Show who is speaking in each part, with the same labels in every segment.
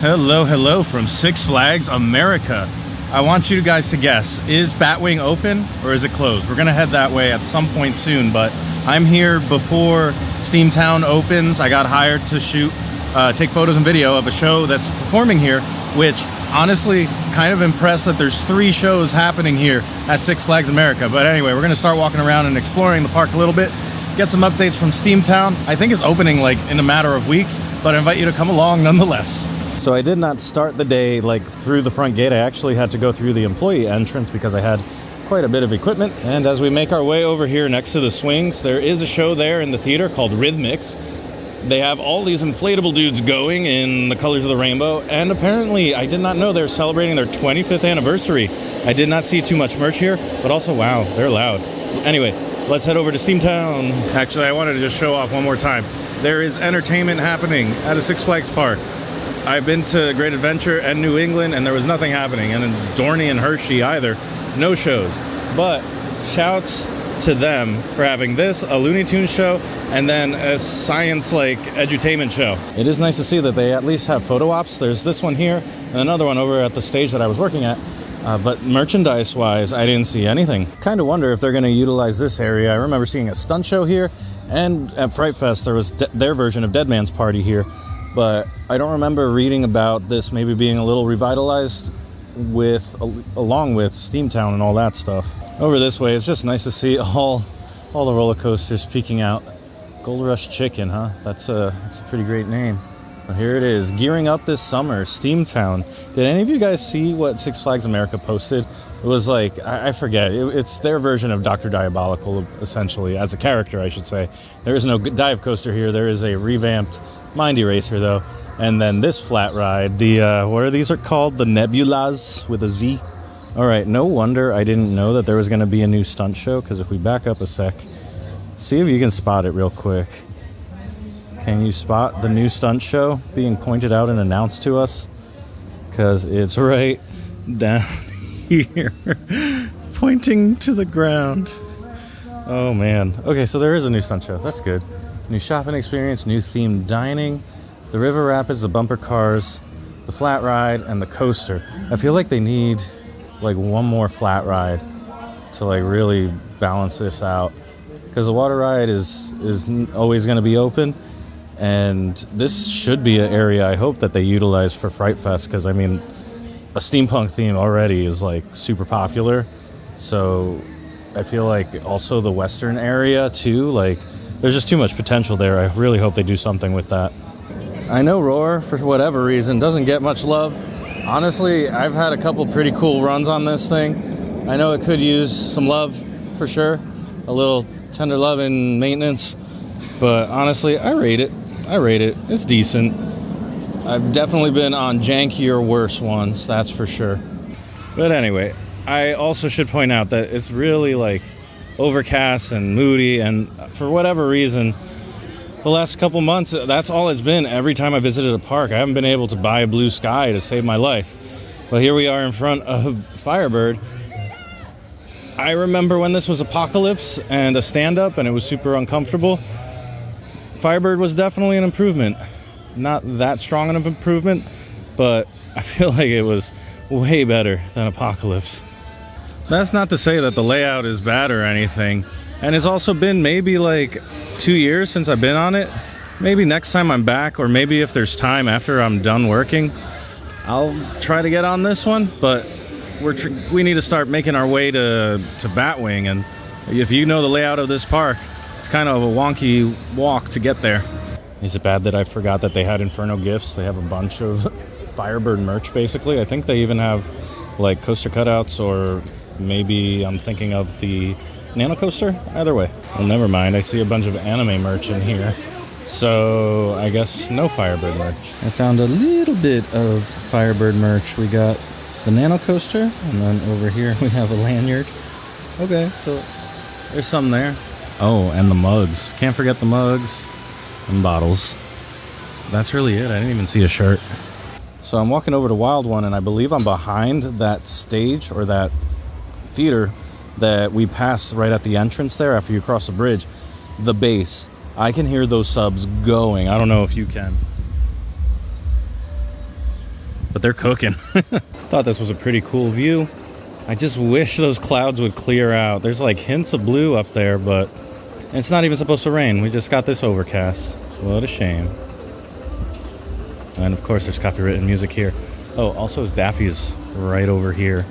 Speaker 1: Hello from Six Flags America. I want you guys to guess, is Batwing open or is it closed? We're gonna head that way at some point soon, but I'm here before Steamtown opens. I got hired to shoot, take photos and video of a show that's performing here, which honestly, kind of impressed that there's 3 shows happening here at Six Flags America. But anyway, we're gonna start walking around and exploring the park a little bit, get some updates from Steamtown. I think it's opening like in a matter of weeks, but I invite you to come along nonetheless. So I did not start the day like through the front gate. I actually had to go through the employee entrance because I had quite a bit of equipment. And as we make our way over here next to the swings, there is a show there in the theater called Rhythmics. They have all these inflatable dudes going in the colors of the rainbow. And apparently, I did not know they're celebrating their 25th anniversary. I did not see too much merch here, but also, wow, they're loud. Anyway, let's head over to Steamtown. Actually, I wanted to just show off one more time. There is entertainment happening at a Six Flags park. I've been to Great Adventure and New England, and there was nothing happening. And in Dorney and Hershey either, no shows. But shouts to them for having this, a Looney Tunes show, and then a science-like edutainment show. It is nice to see that they at least have photo ops. There's this one here, and another one over at the stage that I was working at. But merchandise-wise, I didn't see anything. Kind of wonder if they're going to utilize this area. I remember seeing a stunt show here, and at Fright Fest, there was their version of Dead Man's Party here. But I don't remember reading about this maybe being a little revitalized along with Steamtown and all that stuff. Over this way, it's just nice to see all the roller coasters peeking out. Gold Rush Chicken, huh? That's a pretty great name. Well, here it is, gearing up this summer, Steamtown. Did any of you guys see what Six Flags America posted? It was like, I forget, it's their version of Dr. Diabolical, essentially, as a character, I should say. There is no dive coaster here. There is a revamped Mind Eraser, though. And then this flat ride, the, what are these called? The Nebulas with a Z. All right, no wonder I didn't know that there was going to be a new stunt show, because if we back up a sec, see if you can spot it real quick. Can you spot the new stunt show being pointed out and announced to us? Because it's right down here, pointing to the ground. Oh, man. Okay, so there is a new stunt show. That's good. New shopping experience, new themed dining, the river rapids, the bumper cars, the flat ride, and the coaster. I feel like they need like one more flat ride to like really balance this out, because the water ride is always going to be open, and this should be an area I hope that they utilize for Fright Fest, because I mean a steampunk theme already is like super popular. So I feel like also the western area too, like there's just too much potential there. I really hope they do something with that. I know Roar, for whatever reason, doesn't get much love. Honestly, I've had a couple pretty cool runs on this thing. I know it could use some love, for sure. A little tender love and maintenance. But honestly, I rate it. It's decent. I've definitely been on jankier, worse ones, that's for sure. But anyway, I also should point out that it's really like overcast and moody, and for whatever reason, the last couple months, that's all it's been. Every time I visited a park, I haven't been able to buy a blue sky to save my life. But here we are in front of Firebird. I remember when this was Apocalypse and a stand-up, and it was super uncomfortable. Firebird was definitely an improvement. Not that strong of an improvement, but I feel like it was way better than Apocalypse. That's not to say that the layout is bad or anything. And it's also been maybe like 2 years since I've been on it. Maybe next time I'm back, or maybe if there's time after I'm done working, I'll try to get on this one. But we need to start making our way to Batwing. And if you know the layout of this park, it's kind of a wonky walk to get there. Is it bad that I forgot that they had Inferno gifts? They have a bunch of Firebird merch, basically. I think they even have like coaster cutouts, or maybe I'm thinking of the Nano Coaster. Either way. Well, never mind. I see a bunch of anime merch in here. So I guess no Firebird merch. I found a little bit of Firebird merch. We got the Nano Coaster, and then over here we have a lanyard. Okay, so there's some there. Oh, and the mugs. Can't forget the mugs and bottles. That's really it. I didn't even see a shirt. So I'm walking over to Wild One, and I believe I'm behind that stage, or that theater that we passed right at the entrance there after you cross the bridge. The bass. I can hear those subs going. I don't know if you can. but they're cooking. Thought this was a pretty cool view. I just wish those clouds would clear out. There's like hints of blue up there, but it's not even supposed to rain. We just got this overcast. What a shame. And of course there's copywritten music here. Oh, also his Daffy's right over here.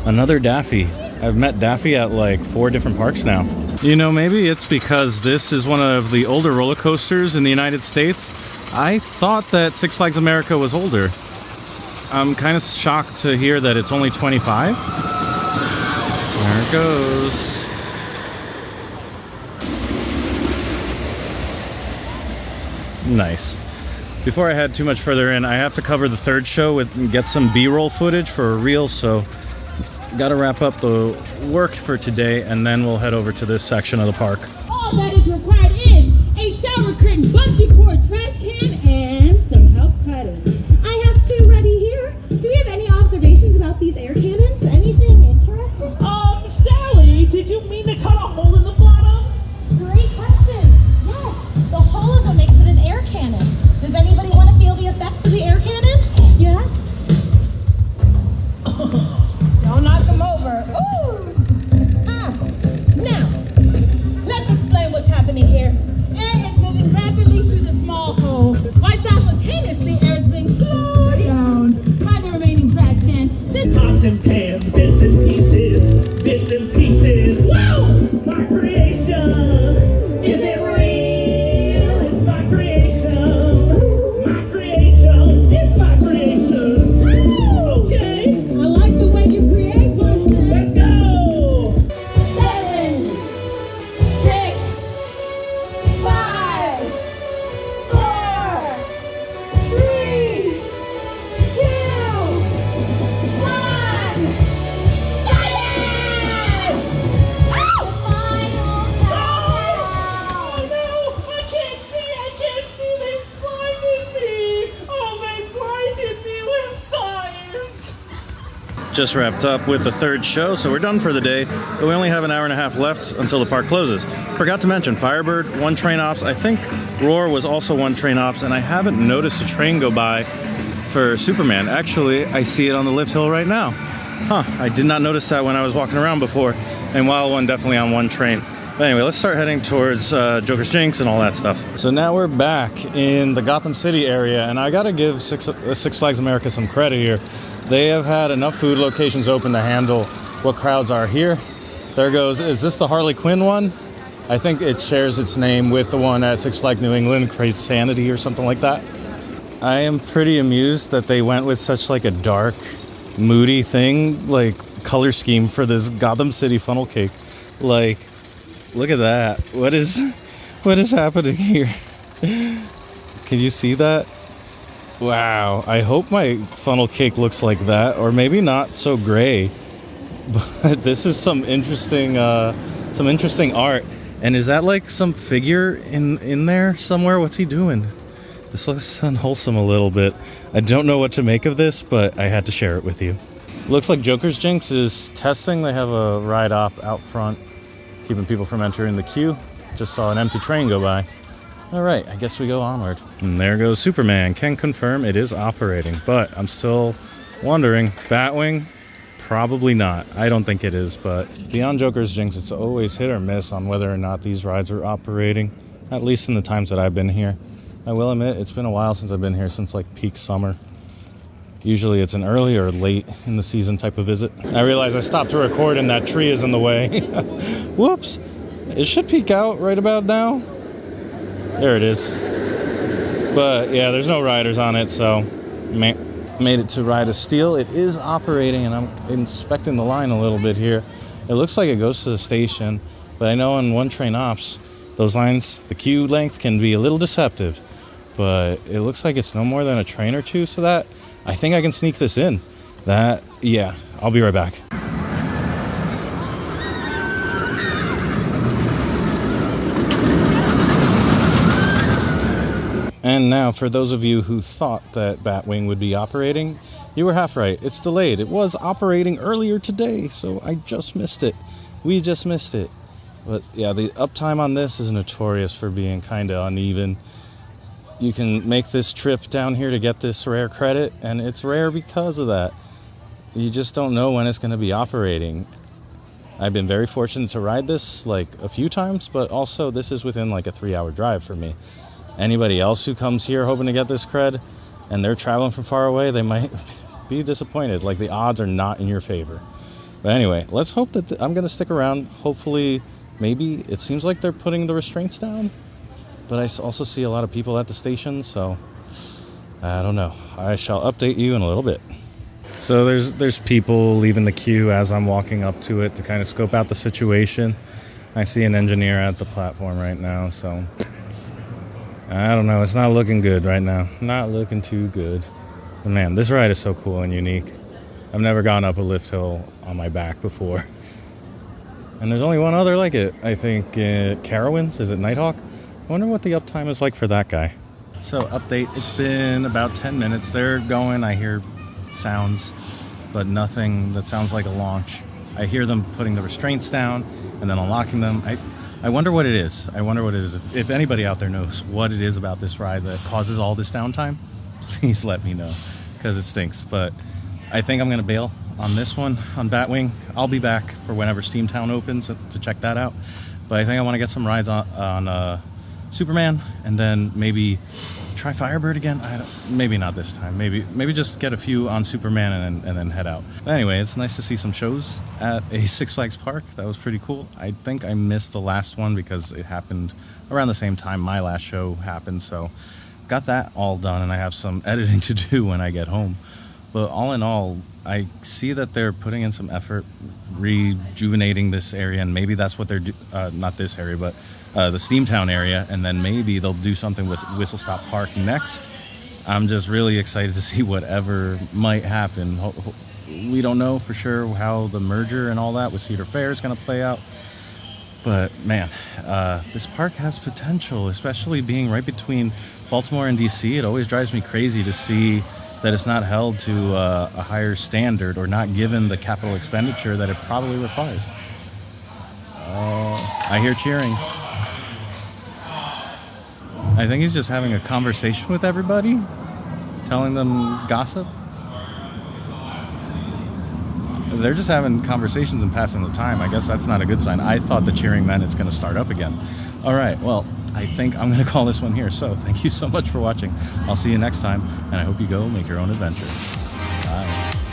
Speaker 1: Another Daffy. I've met Daffy at like 4 different parks now. You know, maybe it's because this is one of the older roller coasters in the United States. I thought that Six Flags America was older. I'm kind of shocked to hear that it's only 25. There it goes. Nice. Before I head too much further in, I have to cover the third show and get some B-roll footage for a reel, so got to wrap up the work for today, and then we'll head over to this section of the park.
Speaker 2: All that is required is a shower curtain, bungee cord, trash can, and some help cutting. I have 2 ready here. Do we have any observations about these air cannons? Anything interesting?
Speaker 3: Sally, did you mean to cut a hole in the bottom?
Speaker 2: Great question. Yes, the hole is what makes it an air cannon. Does anybody want to feel the effects of the air cannon? Yeah? Don't knock them over. Ooh! Now, let's explain what's happening here. Air is moving rapidly through the small hole, while simultaneously air is being slowed down by the remaining trash can.
Speaker 3: Pots and pans, bits and pieces, bits and pieces. Whoa! My creation! Is it real? It's my creation! My creation! It's my creation! Okay!
Speaker 2: I like the way you create one.
Speaker 3: Let's go!
Speaker 2: 7, 6, 5, 4, 3, 2, 1. Silence!
Speaker 3: Oh no! I can't see! They blinded me! Oh, they blinded me with science!
Speaker 1: Just wrapped up with the third show, so we're done for the day, but we only have an hour and a half left until the park closes. Forgot to mention, Firebird, 1 train ops. I think Roar was also 1 train ops, and I haven't noticed a train go by for Superman. Actually, I see it on the lift hill right now. Huh, I did not notice that when I was walking around before, and Wild One definitely on 1 train. But anyway, let's start heading towards Joker's Jinx and all that stuff. So now we're back in the Gotham City area, and I gotta give Six Flags America some credit here. They have had enough food locations open to handle what crowds are here. There goes, is this the Harley Quinn one? I think it shares its name with the one at Six Flags New England, Crazy Sanity or something like that. I am pretty amused that they went with such like a dark, moody thing, like color scheme for this Gotham City funnel cake. Like, look at that. What is happening here? Can you see that? Wow. I hope my funnel cake looks like that, or maybe not so gray. But this is some interesting art. And is that like some figure in there somewhere? What's he doing? This looks unwholesome a little bit. I don't know what to make of this, but I had to share it with you. Looks like Joker's Jinx is testing. They have a ride op out front, keeping people from entering the queue. Just saw an empty train go by. All right, I guess we go onward. And there goes Superman. Can confirm it is operating, but I'm still wondering. Batwing? Probably not. I don't think it is, but beyond Joker's Jinx, it's always hit or miss on whether or not these rides are operating, at least in the times that I've been here. I will admit, it's been a while since I've been here, since like peak summer. Usually it's an early or late in the season type of visit. I realize I stopped to record and that tree is in the way. Whoops. It should peak out right about now. There it is. But yeah, there's no riders on it, so made it to Ride of Steel. It is operating, and I'm inspecting the line a little bit here. It looks like it goes to the station, but I know on 1 train ops, those lines, the queue length can be a little deceptive, but it looks like it's no more than a train or 2, so that I think I can sneak this in. Yeah, I'll be right back. And now, for those of you who thought that Batwing would be operating, you were half right. It's delayed. It was operating earlier today, so I just missed it. We just missed it. But yeah, the uptime on this is notorious for being kind of uneven. you can make this trip down here to get this rare credit, and it's rare because of that. You just don't know when it's going to be operating. I've been very fortunate to ride this like a few times, but also this is within like a 3-hour drive for me. Anybody else who comes here hoping to get this cred and they're traveling from far away, they might be disappointed. Like, the odds are not in your favor. But anyway, let's hope that I'm going to stick around. Hopefully, maybe it seems like they're putting the restraints down, but I also see a lot of people at the station, so I don't know. I shall update you in a little bit. So there's people leaving the queue as I'm walking up to it to kind of scope out the situation. I see an engineer at the platform right now, so I don't know. It's not looking good right now. Not looking too good. But man, this ride is so cool and unique. I've never gone up a lift hill on my back before. And there's only one other like it. I think Carowinds, is it Nighthawk? I wonder what the uptime is like for that guy. So update, it's been about 10 minutes. They're going, I hear sounds, but nothing that sounds like a launch. I hear them putting the restraints down and then unlocking them. I wonder what it is. I wonder what it is. If anybody out there knows what it is about this ride that causes all this downtime, please let me know, because it stinks. But I think I'm going to bail on this one, on Batwing. I'll be back for whenever Steamtown opens to check that out. But I think I want to get some rides on Superman, and then maybe try Firebird again. Maybe not this time. Maybe just get a few on Superman and then head out. But anyway, it's nice to see some shows at a Six Flags park. That was pretty cool. I think I missed the last one because it happened around the same time my last show happened. So got that all done, and I have some editing to do when I get home. But all in all, I see that they're putting in some effort rejuvenating this area, and maybe that's what they're not this area, but the Steamtown area, and then maybe they'll do something with Whistle Stop Park next. I'm just really excited to see whatever might happen. We don't know for sure how the merger and all that with Cedar Fair is going to play out, but man, this park has potential, especially being right between Baltimore and DC. It always drives me crazy to see that it's not held to a higher standard, or not given the capital expenditure that it probably requires. I hear cheering. I think he's just having a conversation with everybody, telling them gossip. They're just having conversations and passing the time. I guess that's not a good sign. I thought the cheering meant it's going to start up again. All right, well, I think I'm going to call this one here. So thank you so much for watching. I'll see you next time, and I hope you go make your own adventure. Bye.